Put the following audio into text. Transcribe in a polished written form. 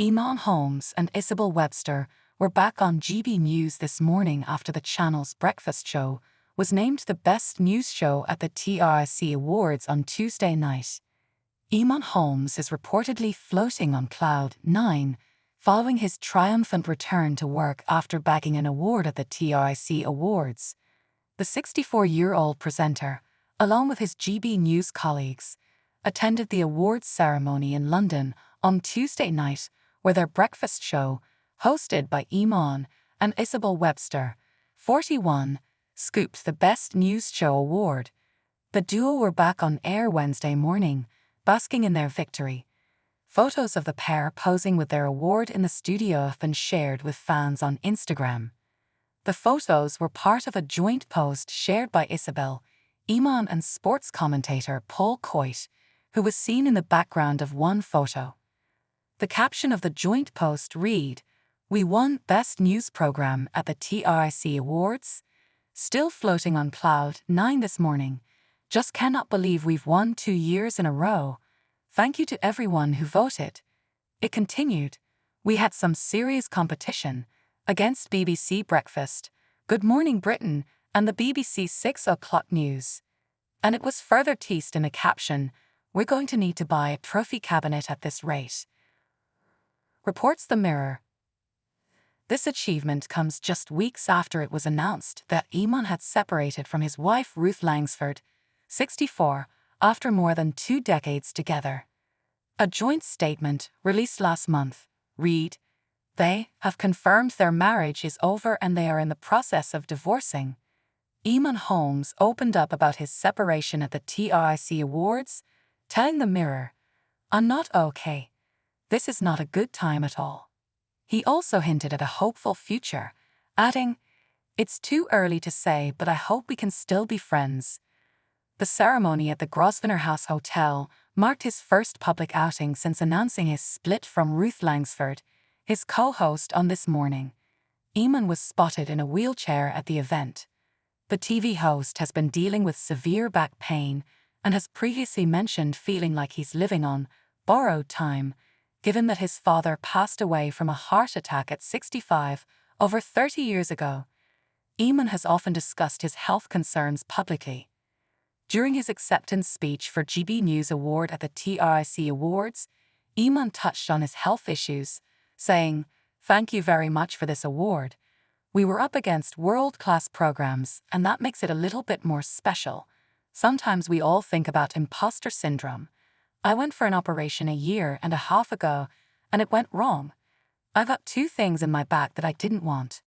Eamonn Holmes and Isabel Webster were back on GB News this morning after the channel's breakfast show was named the best news show at the TRIC Awards on Tuesday night. Eamonn Holmes is reportedly floating on cloud 9 following his triumphant return to work after bagging an award at the TRIC Awards. The 64-year-old presenter, along with his GB News colleagues, attended the awards ceremony in London on Tuesday night, where their breakfast show, hosted by Eamonn and Isabel Webster, 41, scooped the Best News Show award. The duo were back on air Wednesday morning, basking in their victory. Photos of the pair posing with their award in the studio have been shared with fans on Instagram. The photos were part of a joint post shared by Isabel, Eamonn and sports commentator Paul Coit, who was seen in the background of one photo. The caption of the joint post read, "We won Best News Programme at the TRIC Awards. Still floating on cloud 9 this morning. Just cannot believe we've won 2 years in a row. Thank you to everyone who voted." It continued, "We had some serious competition against BBC Breakfast, Good Morning Britain, and the BBC 6 o'clock news." And it was further teased in a caption, "We're going to need to buy a trophy cabinet at this rate." Reports The Mirror. This achievement comes just weeks after it was announced that Eamonn had separated from his wife Ruth Langsford, 64, after more than 2 decades together. A joint statement, released last month, read, "They have confirmed their marriage is over and they are in the process of divorcing." Eamonn Holmes opened up about his separation at the TRIC Awards, telling The Mirror, "I'm not okay. This is not a good time at all." He also hinted at a hopeful future, adding, "It's too early to say, but I hope we can still be friends." The ceremony at the Grosvenor House Hotel marked his first public outing since announcing his split from Ruth Langsford, his co-host on This Morning. Eamonn was spotted in a wheelchair at the event. The TV host has been dealing with severe back pain and has previously mentioned feeling like he's living on borrowed time, given that his father passed away from a heart attack at 65 over 30 years ago. Eamonn has often discussed his health concerns publicly. During his acceptance speech for GB News Award at the TRIC Awards, Eamonn touched on his health issues, saying, "Thank you very much for this award. We were up against world-class programs, and that makes it a little bit more special. Sometimes we all think about imposter syndrome. I went for an operation a year and a half ago, and it went wrong. I got 2 things in my back that I didn't want.